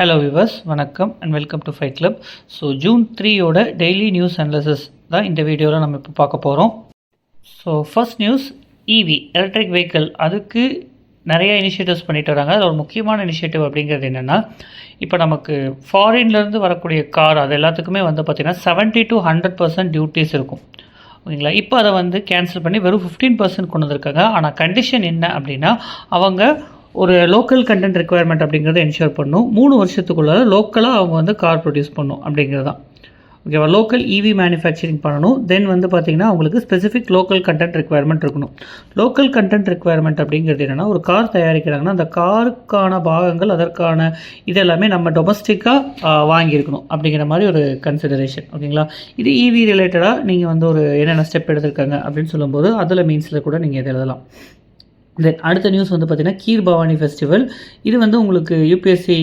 Hello viewers, வணக்கம் and welcome to fight club. So June 3யோட daily news analysis தான் இந்த வீடியோவில் நம்ம இப்போ பார்க்க போகிறோம். So first news, EV electric vehicle, அதுக்கு நிறைய இனிஷியேட்டிவ்ஸ் பண்ணிட்டு வராங்க. அதில் ஒரு முக்கியமான இனிஷியேட்டிவ் அப்படிங்கிறது என்னென்னா, இப்போ நமக்கு ஃபாரின்லேருந்து வரக்கூடிய கார் அது எல்லாத்துக்குமே வந்து பார்த்திங்கன்னா 70 to 100% டியூட்டிஸ் இருக்கும், ஓகேங்களா. இப்போ அதை கேன்சல் பண்ணி வெறும் 15% கொண்டு வந்திருக்காங்க. ஆனால் கண்டிஷன் என்ன அப்படின்னா, அவங்க ஒரு லோக்கல் கண்டென்ட் ரெக்குயர்மெண்ட் அப்படிங்கிறத என்ஷூர் பண்ணும். 3 வருஷத்துக்குள்ளே லோக்கலாக அவங்க கார் ப்ரொடியூஸ் பண்ணும் அப்படிங்கிறது தான், ஓகேவா. லோக்கல் இவி மேனுஃபேக்சரிங் பண்ணணும். தென் பார்த்திங்கன்னா அவங்களுக்கு ஸ்பெசிஃபிக் லோக்கல் கண்டென்ட் ரெக்குயர்மெண்ட் இருக்கணும். லோக்கல் கண்டென்ட் ரெக்குயர்மெண்ட் அப்படிங்கிறது என்னென்னா, ஒரு கார் தயாரிக்கிறாங்கன்னா அந்த காருக்கான பாகங்கள் அதற்கான இதெல்லாமே நம்ம டொமஸ்டிக்காக வாங்கியிருக்கணும் அப்படிங்கிற மாதிரி ஒரு கன்சிடரேஷன், ஓகேங்களா. இது இவி ரிலேட்டடாக நீங்கள் ஒரு என்னென்ன ஸ்டெப் எடுத்திருக்காங்க அப்படின்னு சொல்லும்போது அதில் மீன்ஸில் கூட நீங்கள் இதை எழுதலாம். தென் அடுத்த நியூஸ் பார்த்திங்கன்னா கீர் பவானி ஃபெஸ்டிவல். இது உங்களுக்கு யூபிஎஸ்சி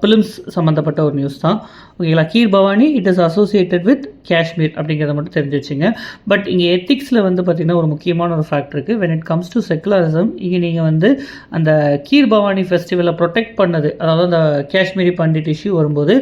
பிலிம்ஸ் சம்மந்தப்பட்ட ஒரு நியூஸ் தான், ஓகேங்களா. Kheer Bhawani it is associated with Kashmir அப்படிங்கிறத மட்டும் தெரிஞ்சு வச்சுங்க. பட் இங்கே எத்திக்ஸில் பார்த்திங்கன்னா ஒரு முக்கியமான ஒரு ஃபேக்ட் இருக்குது. When it comes to secularism, இங்கே நீங்கள் அந்த கீர் பவானி ஃபெஸ்டிவலை ப்ரொடெக்ட் பண்ணது, அதாவது அந்த காஷ்மீரி பண்டிட் இஷ்யூ வரும்போது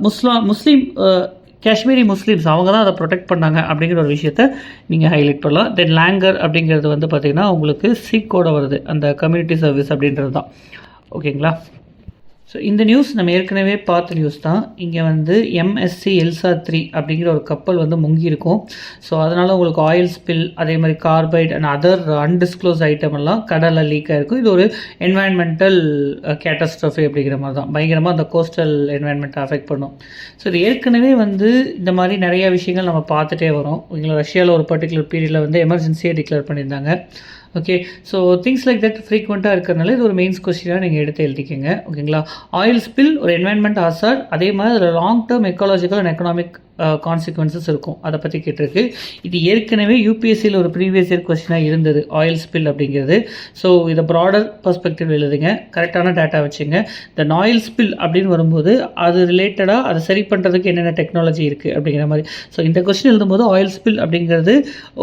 முஸ்லீம் காஷ்மீரி முஸ்லீம்ஸ் அவங்க தான் அதை ப்ரொடெக்ட் பண்ணாங்க அப்படிங்கிற ஒரு விஷயத்த நீங்கள் ஹைலைட் பண்ணலாம். தென் லேங்கர் அப்படிங்கிறது பார்த்திங்கன்னா உங்களுக்கு சீக்கோட வருது, அந்த கம்யூனிட்டி சர்வீஸ் அப்படின்றது தான், ஓகேங்களா. ஸோ இந்த நியூஸ் நம்ம ஏற்கனவே பார்த்த நியூஸ் தான். இங்கே எம்எஸ்சி எல்சா 3 அப்படிங்கிற ஒரு கப்பல் முங்கியிருக்கும். ஸோ அதனால் உங்களுக்கு ஆயில் ஸ்பில், அதே மாதிரி கார்பைட் அண்ட் அதர் அன்டிஸ்க்ளோஸ் ஐட்டம் எல்லாம் கடலில் லீக் ஆகிருக்கும். இது ஒரு என்வாயன்மெண்டல் கேட்டஸ்ட்ரஃபி அப்படிங்கிற மாதிரி தான், பயங்கரமாக அந்த கோஸ்டல் என்வாயன்மெண்ட்டை அஃபெக்ட் பண்ணும். ஸோ இது ஏற்கனவே இந்த மாதிரி நிறையா விஷயங்கள் நம்ம பார்த்துட்டே வரோம், ஓகேங்களா. ரஷ்யாவில் ஒரு பர்டிகுலர் பீரியடில் எமர்ஜென்சியை டிக்ளேர் பண்ணியிருந்தாங்க, okay. So things like that ஃப்ரீக்வெண்ட்டாக இருக்கிறதுனால இது ஒரு மெயின்ஸ் கொஸ்டினாக நீங்கள் எடுத்து எழுதிக்கங்க, ஓகேங்களா. ஆயில் ஸ்பில் ஒரு என்வாயன்மெண்ட் ஹசார்ட், அதே மாதிரி அதில் long term ecological and economic consequences இருக்கும், அதை பற்றி கேட்டிருக்கு. இது ஏற்கனவே யூபிஎஸ்சியில் ஒரு ப்ரீவியஸ் இயர் கொஸ்டினாக இருந்தது, ஆயில் ஸ்பில் அப்படிங்கிறது. ஸோ இதை ப்ராடர் பர்ஸ்பெக்டிவ் எழுதுங்க, கரெக்டான டேட்டா வச்சுங்க. தென் ஆயில் ஸ்பில் அப்படின்னு வரும்போது அது ரிலேட்டடாக அதை சரி பண்ணுறதுக்கு என்னென்ன டெக்னாலஜி இருக்குது அப்படிங்கிற மாதிரி. ஸோ இந்த கொஸ்டின் எழுதும்போது ஆயில் ஸ்பில் அப்படிங்கிறது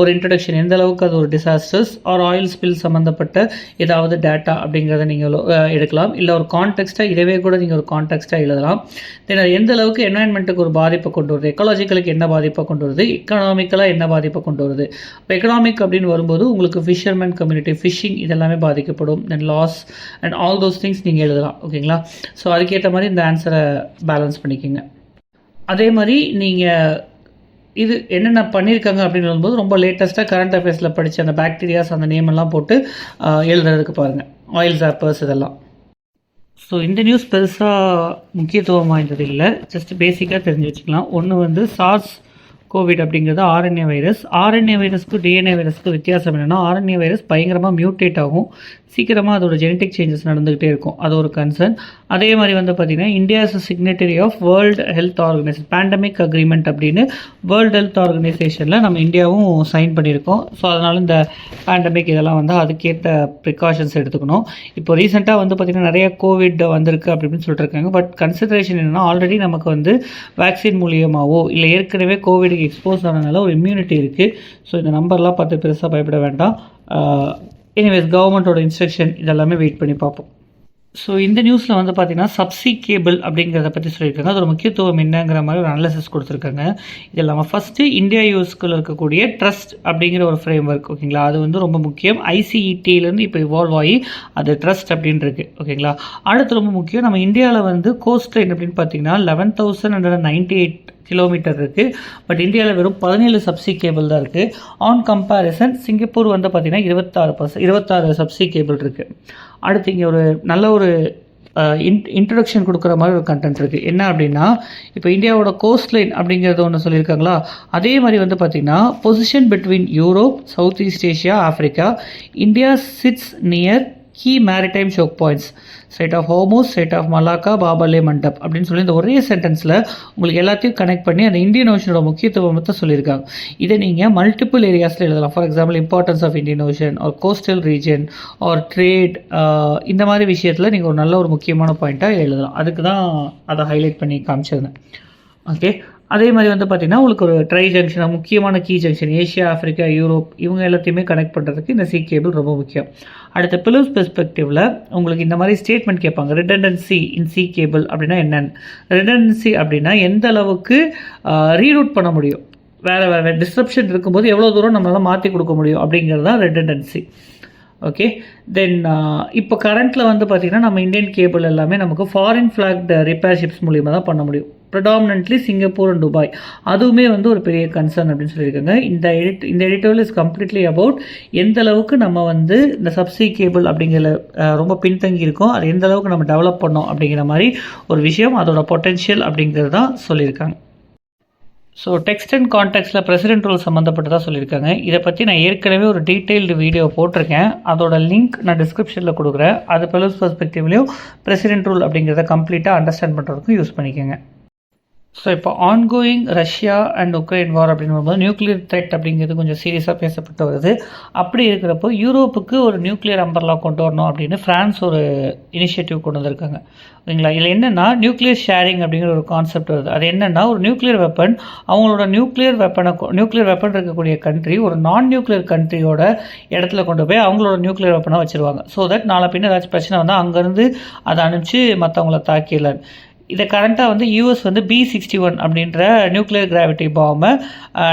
ஒரு இன்ட்ரடக்ஷன், எந்த அளவுக்கு அது ஒரு டிசாஸ்டர்ஸ் ஆர் ஆயில் ஸ்பில் சம்மந்தப்பட்ட ஏதாவது டேட்டா அப்படிங்கிறத நீங்கள் எடுக்கலாம். இல்லை ஒரு கான்டெக்ஸ்ட்டாக இதவே கூட நீங்கள் ஒரு கான்டெக்ஸ்ட்டாக எழுதலாம். தென் அது எந்த அளவுக்கு என்வாயன்மெண்ட்டுக்கு ஒரு பாதிப்பை கொண்டு வருது, எக்காலஜிக்கலுக்கு என்ன பாதிப்பை கொண்டு வருது, எக்கனாமிக்கலாக என்ன பாதிப்பை கொண்டு வருது. இப்போ எக்கனாமிக் அப்படின்னு வரும்போது உங்களுக்கு ஃபிஷர்மேன் கம்யூனிட்டி, ஃபிஷிங் இதெல்லாமே பாதிக்கப்படும். Then loss and all those things நீங்கள் எழுதலாம், ஓகேங்களா. ஸோ அதுக்கேற்ற மாதிரி இந்த ஆன்சரை பேலன்ஸ் பண்ணிக்கோங்க. அதே மாதிரி நீங்கள் இது என்னென்ன பண்ணியிருக்காங்க அப்படின்னு சொல்லும்போது ரொம்ப லேட்டஸ்ட்டாக கரண்ட் அஃபேர்ஸில் படித்த அந்த பாக்டீரியாஸ் அந்த நேம் எல்லாம் போட்டு எழுதுறதுக்கு பாருங்கள், ஆயில் ஜாப்பர்ஸ் இதெல்லாம். ஸோ இந்த நியூஸ் பெருசாக முக்கியத்துவம் வாய்ந்தது இல்லை, ஜஸ்ட் பேசிக்காக தெரிஞ்சு வச்சுக்கலாம். ஒன்று சார்ஸ் கோவிட் அப்படிங்கிறது ஆர்என்ஏ வைரஸ். ஆர்என்ஏ வைரஸ்க்கு டிஎன்ஏ வைரஸ்க்கு வித்தியாசம் என்னென்னா, ஆர்என்ஏ வைரஸ் பயங்கரமாக மியூட்டேட் ஆகும், சீக்கிரமாக அதோட ஜெனட்டிக் சேஞ்சஸ் நடந்துகிட்டே இருக்கும், அது ஒரு கன்சர்ன். அதே மாதிரி பார்த்திங்கன்னா India is signatory of world health organisation pandemic agreement அப்படின்னு வேர்ல்டு ஹெல்த் ஆர்கனைசேஷனில் நம்ம இந்தியாவும் சைன் பண்ணியிருக்கோம். ஸோ அதனால் இந்த பேண்டமிக் இதெல்லாம் அதுக்கேற்ற ப்ரிகாஷன்ஸ் எடுத்துக்கணும். இப்போ ரீசெண்டாக பார்த்திங்கன்னா நிறைய கோவிட் வந்திருக்கு அப்படின்னு சொல்லிட்டு இருக்காங்க. பட் கன்சிடரேஷன் என்னென்னா, ஆல்ரெடி நமக்கு வேக்சின் மூலியமாகவோ இல்லை ஏற்கனவே கோவிடுக்கு எக்ஸ்போஸ் ஆனதுனால ஒரு இம்யூனிட்டி இருக்குது. ஸோ இந்த நம்பர்லாம் பார்த்து பெருசாக பயப்பட வேண்டாம். எனிவேஸ் கவர்மெண்ட்டோட இன்ஸ்ட்ரக்ஷன் இதெல்லாமே வெயிட் பண்ணி பார்ப்போம். ஸோ இந்த நியூஸில் பார்த்திங்கன்னா சப்சி கேபிள் அப்படிங்கிறத பற்றி சொல்லியிருக்காங்க. அதோட முக்கியத்துவம் என்னங்கிற மாதிரி ஒரு அனாலிசிஸ் கொடுத்துருக்காங்க. இது இல்லாமல் ஃபஸ்ட்டு இந்தியா யூஎஸ்குள்ளே இருக்கக்கூடிய ட்ரஸ்ட் அப்படிங்கிற ஒரு ஃப்ரேம் ஒர்க், ஓகேங்களா. அது ரொம்ப முக்கியம். ஐசிஇடியிலேருந்து இப்போ இவால்வ் ஆகி அது ட்ரஸ்ட் அப்படின்னு இருக்குது, ஓகேங்களா. அடுத்து ரொம்ப முக்கியம், நம்ம இந்தியாவில் கோஸ்ட் லைன் அப்படின்னு பார்த்தீங்கன்னா 11,198 கிலோமீட்டர் இருக்குது. பட் இந்தியாவில் வெறும் 17 சப்சி கேபிள் தான் இருக்குது. ஆன் கம்பேரிசன் சிங்கப்பூர் பார்த்திங்கன்னா 26 சப்சி கேபிள் இருக்குது. அடுத்து இங்கே ஒரு நல்ல ஒரு இன்ட்ரடக்ஷன் கொடுக்குற மாதிரி ஒரு கண்டென்ட் இருக்குது. என்ன அப்படின்னா, இப்போ இந்தியாவோட கோஸ்ட் லைன் அப்படிங்கிறது ஒன்று சொல்லியிருக்காங்களா, அதே மாதிரி பார்த்திங்கன்னா position between Europe, South East Asia, Africa, India sits near key maritime choke points, strait of Hormuz, strait of Malacca, Bab el Mandeb அப்படின்னு சொல்லி இந்த ஒரே சென்டென்ஸில் உங்களுக்கு எல்லாத்தையும் கனெக்ட் பண்ணி அந்த இந்தியன் ஓஷனோட முக்கியத்துவத்தை சொல்லியிருக்காங்க. இதை நீங்கள் மல்டிபிள் ஏரியாஸில் எழுதலாம். For example importance of Indian ocean or coastal region or trade, இந்த மாதிரி விஷயத்தில் நீங்கள் ஒரு நல்ல ஒரு முக்கியமான பாயிண்ட்டாக எழுதலாம். அதுக்கு தான் அதை ஹைலைட் பண்ணி காமிச்சிருந்தேன், ஓகே. அதே மாதிரி வந்து பார்த்திங்கன்னா உங்களுக்கு ஒரு ட்ரை ஜங்ஷன், முக்கியமான key junction, Asia, Africa, Europe இவங்க எல்லாத்தையுமே கனெக்ட் பண்ணுறதுக்கு இந்த சி கேபிள் ரொம்ப முக்கியம். அடுத்த பிலர்ஸ் பெர்ஸ்பெக்டிவில் உங்களுக்கு இந்த மாதிரி ஸ்டேட்மெண்ட் கேட்பாங்க. ரிடண்டன்சி இன் சி கேபிள் அப்படின்னா என்னென்னு. ரிடண்டன்சி அப்படின்னா எந்த அளவுக்கு ரீரூட் பண்ண முடியும், வேறு டிஸ்ரப்ஷன் இருக்கும்போது எவ்வளோ தூரம் நம்மளால் மாற்றி கொடுக்க முடியும் அப்படிங்கிறது தான் ரிடண்டன்சி. ஓகே, தென் இப்போ கரண்ட்டில் வந்து பார்த்திங்கன்னா நம்ம இந்தியன் கேபிள் எல்லாமே நமக்கு ஃபாரின் ஃப்ளாக்டு ரிப்பேர் ஷிப்ஸ் மூலிமா தான் பண்ண முடியும். ப்ரிடாமினன்ட்லி சிங்கப்பூர் அண்ட் துபாய், அதுவுமே வந்து ஒரு பெரிய கன்சர்ன் அப்படின்னு சொல்லியிருக்காங்க. இந்த எடிட்டோரியல் இஸ் கம்ப்ளீட்லி அபவுட் எந்த அளவுக்கு நம்ம வந்து இந்த சப்சி கேபிள் அப்படிங்கிற ரொம்ப பின்தங்கி இருக்கோம், அது எந்த அளவுக்கு நம்ம டெவலப் பண்ணோம் அப்படிங்கிற மாதிரி ஒரு விஷயம், அதோட பொட்டென்ஷியல் அப்படிங்கிறது தான் சொல்லியிருக்காங்க. ஸோ டெக்ஸ்ட் அண்ட் கான்டெக்ட்ஸில் பிரசிடென்ட் ரூல் சம்மந்தப்பட்டதாக சொல்லியிருக்காங்க. இதை பற்றி நான் ஏற்கனவே ஒரு டீட்டெயில்டு வீடியோ போட்டிருக்கேன், அதோட லிங்க் நான் டிஸ்கிரிப்ஷனில் கொடுக்குறேன். அது பிலர்ஸ் பெர்ஸ்பெக்டிவ்லையும் பிரசிடென்ட் ரூல் அப்படிங்கிறத கம்ப்ளீட்டாக அண்டர்ஸ்டாண்ட் பண்ணுறதுக்கும் யூஸ் பண்ணிக்கோங்க. ஸோ இப்போ ஆன்கோயிங் ரஷ்யா அண்ட் உக்ரைன் வார் அப்படின்னு வரும்போது நியூக்ளியர் த்ரெட் அப்படிங்கிறது கொஞ்சம் சீரியஸாக பேசப்பட்டு வருது. அப்படி இருக்கிறப்போ யூரோப்புக்கு ஒரு நியூக்ளியர் அம்பர்லா கொண்டு வரணும் அப்படின்னு ஃப்ரான்ஸ் ஒரு இனிஷியேட்டிவ் கொண்டு வந்திருக்காங்க. ஓகேங்களா, இதில் என்னென்னா நியூக்ளியர் ஷேரிங் அப்படிங்கிற ஒரு கான்செப்ட் வருது. அது என்னென்னா ஒரு நியூக்ளியர் வெப்பன், அவங்களோட நியூக்ளியர் வெப்பன் இருக்கக்கூடிய கண்ட்ரி ஒரு நான் நியூக்ளியர் கண்ட்ரியோட இடத்துல கொண்டு போய் அவங்களோட நியூக்ளியர் வெப்பனாக வச்சுருவாங்க. ஸோ தட் நாளை பின்ன ஏதாச்சும் பிரச்சனை வந்தால் அங்கேருந்து அதை அனுப்பிச்சு மற்றவங்கள தாக்கிடலான்னு. இதை கரண்ட்டாக வந்து யூஎஸ் வந்து B-61 அப்படின்ற நியூக்ளியர் கிராவிட்டி பாம்பை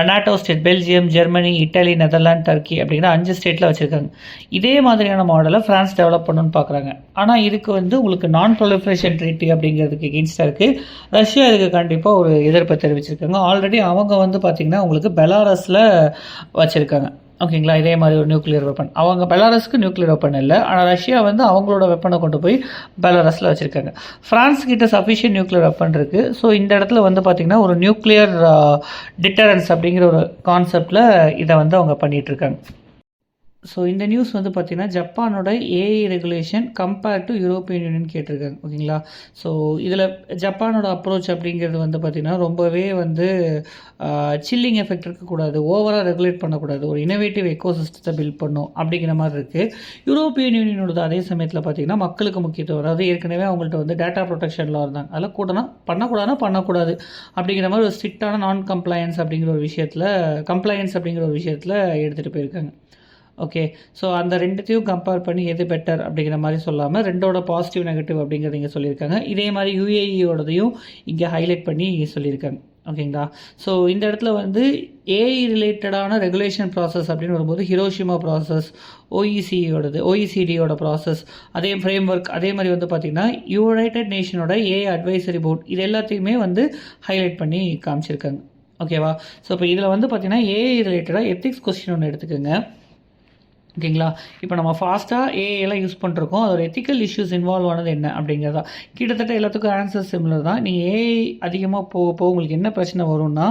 NATO state Belgium, Germany, Italy, Netherlands, Turkey அப்படிங்கிற 5 ஸ்டேட்டில் வச்சுருக்காங்க. இதே மாதிரியான மாடலை ஃப்ரான்ஸ் டெவலப் பண்ணணும்னு பார்க்குறாங்க. ஆனால் இதுக்கு வந்து உங்களுக்கு நான் ப்ரொலிஃபரேஷன் ட்ரீட்டி அப்படிங்கிறதுக்கு எகென்ஸ்டாக இருக்குது. ரஷ்யா இதுக்கு கண்டிப்பாக ஒரு எதிர்ப்பை தெரிவிச்சிருக்காங்க. ஆல்ரெடி அவங்க வந்து பார்த்திங்கன்னா உங்களுக்கு பெலாரஸில் வச்சுருக்காங்க. ஓகேங்களா, இதே மாதிரி ஒரு நியூக்ளியர் வெப்பன். அவங்க பெலாரஸ்க்கு நியூக்ளியர் வெப்பன் இல்லை, ஆனால் ரஷ்யா வந்து அவங்களோட வெப்பனை கொண்டு போய் பெலாரஸில் வச்சுருக்காங்க. ஃப்ரான்ஸ் கிட்ட சஃபிஷியன்ட் நியூக்ளியர் வெப்பன் இருக்குது. ஸோ இந்த இடத்துல வந்து பார்த்திங்கன்னா ஒரு நியூக்ளியர் டிட்டரன்ஸ் அப்படிங்கிற ஒரு கான்செப்டில் இதை வந்து அவங்க பண்ணிகிட்ருக்காங்க. ஸோ இந்த நியூஸ் வந்து பார்த்திங்கன்னா ஜப்பானோட AI regulation compared to European Union கேட்டிருக்காங்க. ஓகேங்களா, ஸோ இதில் ஜப்பானோட அப்ரோச் அப்படிங்கிறது வந்து பார்த்திங்கன்னா ரொம்பவே வந்து சில்லிங் எஃபெக்ட் இருக்கக்கூடாது, ஓவராக ரெகுலேட் பண்ணக்கூடாது, ஒரு இனோவேட்டிவ் எக்கோசிஸ்டத்தை பில்ட் பண்ணும் அப்படிங்கிற மாதிரி இருக்குது. யூரோப்பியன் யூனியனோட அதே சமயத்தில் பார்த்திங்கன்னா மக்களுக்கு முக்கியத்துவம், அதாவது ஏற்கனவே அவங்கள்ட்ட வந்து டேட்டா ப்ரொடெக்ஷனில் இருந்தாங்க, அதில் கூடனா பண்ணக்கூடாது அப்படிங்கிற மாதிரி ஒரு ஸ்ட்ரிக்டான நான் கம்ப்ளையன்ஸ் அப்படிங்கிற ஒரு விஷயத்தில் எடுத்துகிட்டு போயிருக்காங்க. ஓகே, ஸோ அந்த ரெண்டுத்தையும் கம்பேர் பண்ணி எது பெட்டர் அப்படிங்கிற மாதிரி சொல்லாமல் ரெண்டோட பாசிட்டிவ் நெகட்டிவ் அப்படிங்கிறத இங்கே சொல்லியிருக்காங்க. இதே மாதிரி யூஏஇயோடதையும் இங்கே ஹைலைட் பண்ணி சொல்லியிருக்காங்க. ஓகேங்களா, ஸோ இந்த இடத்துல வந்து ஏஐ ரிலேட்டடான ரெகுலேஷன் ப்ராசஸ் அப்படின்னு வரும்போது ஹிரோஷிமா ப்ராசஸ், ஓஇசிடியோட ப்ராசஸ், அதே ஃப்ரேம் ஒர்க், அதே மாதிரி வந்து பார்த்திங்கன்னா யுனைடெட் நேஷனோட ஏஐ அட்வைசரி போர்ட், இது எல்லாத்தையுமே வந்து ஹைலைட் பண்ணி காமிச்சிருக்காங்க. ஓகேவா, ஸோ இப்போ இதில் வந்து பார்த்திங்கன்னா ஏஐ ரிலேட்டடாக எத்திக்ஸ் கொஸ்டின் ஒன்று எடுத்துக்கோங்க. ஓகேங்களா, இப்போ நம்ம ஃபாஸ்ட்டாக ஏஐலாம் யூஸ் பண்ணிருக்கோம், அதோட எத்திக்கல் இஷ்யூஸ் இன்வால்வ் ஆனது என்ன அப்படிங்கிறதா. கிட்டத்தட்ட எல்லாத்துக்கும் ஆன்சர் சிமிலர் தான். நீங்கள் ஏஐ அதிகமாக போக உங்களுக்கு என்ன பிரச்சனை வரும்னா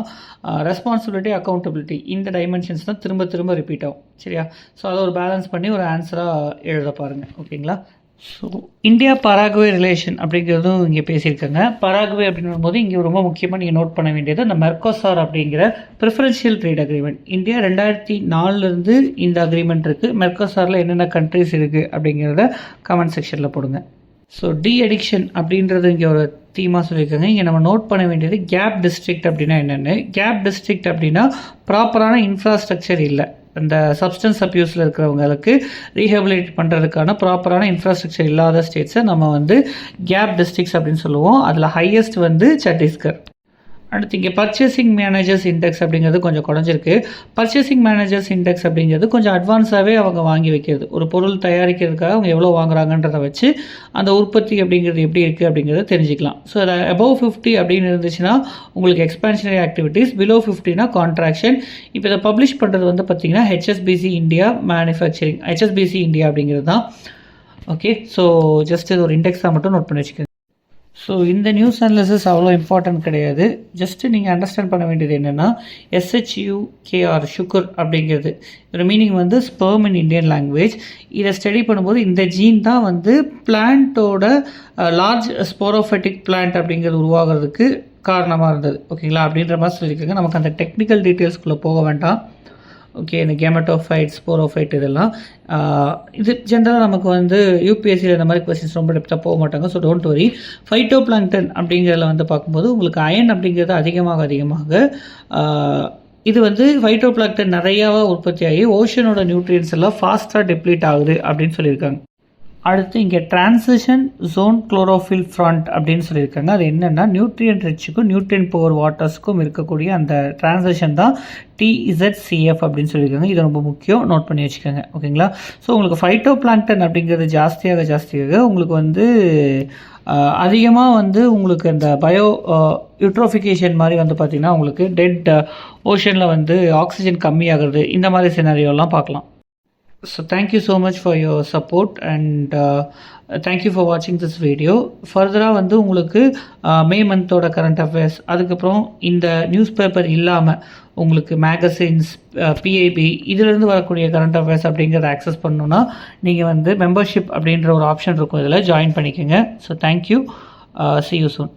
ரெஸ்பான்சிபிலிட்டி, அக்கௌண்டபிலிட்டி, இந்த டைமென்ஷன்ஸ் தான் திரும்ப திரும்ப ரிப்பீட் ஆகும். சரியா, ஸோ அதை ஒரு பேலன்ஸ் பண்ணி ஒரு ஆன்சராக எழுத பாருங்கள். ஓகேங்களா, ஸோ இந்தியா பராகுவே ரிலேஷன் அப்படிங்கிறதும் இங்கே பேசியிருக்காங்க. பராகுவே அப்படின்னு போது இங்கே ரொம்ப முக்கியமாக நீங்கள் நோட் பண்ண வேண்டியது அந்த மெர்கோசார் அப்படிங்கிற ப்ரிஃபரன்ஷியல் ட்ரேட் அக்ரிமெண்ட். இந்தியா 2004 இந்த அக்ரிமெண்ட் இருக்குது. மெர்கோசாரில் என்னென்ன கண்ட்ரிஸ் இருக்குது அப்படிங்கிறத கமெண்ட் செக்ஷனில் போடுங்க. ஸோ டி அடிக்ஷன் அப்படின்றது இங்கே ஒரு தீமாக சொல்லியிருக்காங்க. இங்கே நம்ம நோட் பண்ண வேண்டியது கேப் டிஸ்ட்ரிக்ட் அப்படின்னா என்னென்னு. கேப் டிஸ்ட்ரிக்ட் அப்படின்னா ப்ராப்பரான இன்ஃப்ராஸ்ட்ரக்சர் இல்லை, அந்த சப்ஸ்டன்ஸ் அப்யூஸில் இருக்கிறவங்களுக்கு ரீஹபிலிட்டேட் பண்ணுறதுக்கான ப்ராப்பரான இன்ஃப்ராஸ்ட்ரக்சர் இல்லாத ஸ்டேட்ஸை நம்ம வந்து கேப் டிஸ்ட்ரிக்ட்ஸ் அப்படின்னு சொல்லுவோம். அதில் ஹையஸ்ட் வந்து சத்தீஸ்கர். அடுத்து இங்கே பர்ச்சேசிங் மேனேஜர்ஸ் இண்டெக்ஸ் அப்படிங்கிறது கொஞ்சம் குறைஞ்சிருக்கு. பர்ச்சேசிங் மேனேஜர்ஸ் இண்டெக்ஸ் அப்படிங்கிறது கொஞ்சம் அட்வான்ஸாகவே அவங்க வாங்கி வைக்கிறது. ஒரு பொருள் தயாரிக்கிறதுக்காக அவங்க எவ்வளோ வாங்குறாங்கன்றதை வச்சு அந்த உற்பத்தி அப்படிங்கிறது எப்படி இருக்குது அப்படிங்கிறத தெரிஞ்சுக்கலாம். ஸோ அதை அபவ் 50 அப்படின்னு இருந்துச்சுன்னா உங்களுக்கு எக்ஸ்பான்ஷனரி ஆக்டிவிட்டீஸ், பிலோ 50னா கான்ட்ராக்ஷன். இப்போ இதை பப்ளிஷ் பண்ணுறது வந்து பார்த்திங்கன்னா HSBC India manufacturing, HSBC India அப்படிங்கிறது தான். ஓகே, ஸோ ஜஸ்ட் இது ஒரு இண்டெக்ஸாக மட்டும் நோட் பண்ணி வச்சுக்கோங்க. ஸோ இந்த நியூஸ் அனாலிசிஸ் அவ்வளோ இம்பார்ட்டன்ட் கிடையாது. ஜஸ்ட்டு நீங்கள் அண்டர்ஸ்டாண்ட் பண்ண வேண்டியது என்னென்னா SHUKR சுகர் அப்படிங்கிறது ஒரு மீனிங் வந்து ஸ்பெர்ம் இன் இந்தியன் லாங்குவேஜ். இதை ஸ்டடி பண்ணும்போது இந்த ஜீன் தான் வந்து பிளான்ட்டோட லார்ஜ் ஸ்போரோஃபெட்டிக் பிளான்ட் அப்படிங்கிறது உருவாகிறதுக்கு காரணமாக இருந்தது. ஓகேங்களா, அப்படின்ற மாதிரி சொல்லியிருக்காங்க. நமக்கு அந்த டெக்னிக்கல் டீட்டெயில்ஸ்குள்ளே போக வேண்டாம். ஓகே, இந்த கேமட்டோஃபைட், ஸ்போரோஃபைட் இதெல்லாம் இது ஜென்ரலாக நமக்கு வந்து யூபிஎஸ்சியில் இந்த மாதிரி கொஸ்டின்ஸ் ரொம்ப டெப்த்தாக போக மாட்டாங்க. So don't worry. Phyto plankton அப்படிங்கிறதுல வந்து பார்க்கும்போது உங்களுக்கு அயன் அப்படிங்கிறது அதிகமாக இது வந்து ஃபைட்டோ பிளாங்டன் நிறையாவா உற்பத்தி ஆகி ஓஷனோட நியூட்ரியன்ஸ் எல்லாம் ஃபாஸ்ட்டாக டெப்ளீட் ஆகுது அப்படின்னு சொல்லியிருக்காங்க. அடுத்து இங்கே டிரான்சிஷன் ஜோன் குளோரோஃபில் ஃப்ரண்ட் அப்படின்னு சொல்லியிருக்காங்க. அது என்னென்னா நியூட்ரியன்ட் ரிச்சுக்கும் நியூட்ரியன்ட் புவர் வாட்டர்ஸ்க்கும் இருக்கக்கூடிய அந்த டிரான்சிஷன் தான் TZCF அப்படின்னு சொல்லியிருக்காங்க. இது ரொம்ப முக்கியம், நோட் பண்ணி வச்சுக்கோங்க. ஓகேங்களா? ஸோ உங்களுக்கு ஃபைட்டோ பிளாங்டன் அப்படிங்கிறது ஜாஸ்தியாக உங்களுக்கு வந்து அதிகமாக வந்து உங்களுக்கு அந்த யூட்ரோஃபிகேஷன் மாதிரி வந்து பார்த்திங்கன்னா உங்களுக்கு டெட் ஓஷனில் வந்து ஆக்சிஜன் கம்மியாகிறது, இந்த மாதிரி சினாரியோலாம் பார்க்கலாம். So thank you so much for your support and thank you for watching this video. ஃபர்தராக வந்து உங்களுக்கு மே மந்தோட கரண்ட் அஃபேர்ஸ், அதுக்கப்புறம் இந்த நியூஸ் பேப்பர் இல்லாமல் உங்களுக்கு மேகசின்ஸ், பிஐபி இதிலிருந்து வரக்கூடிய கரண்ட் அஃபேர்ஸ் அப்படிங்கிறத ஆக்சஸ் பண்ணணுன்னா நீங்கள் வந்து மெம்பர்ஷிப் அப்படின்ற ஒரு ஆப்ஷன் இருக்கும், இதில் ஜாயின் பண்ணிக்கோங்க. So thank you, see you soon.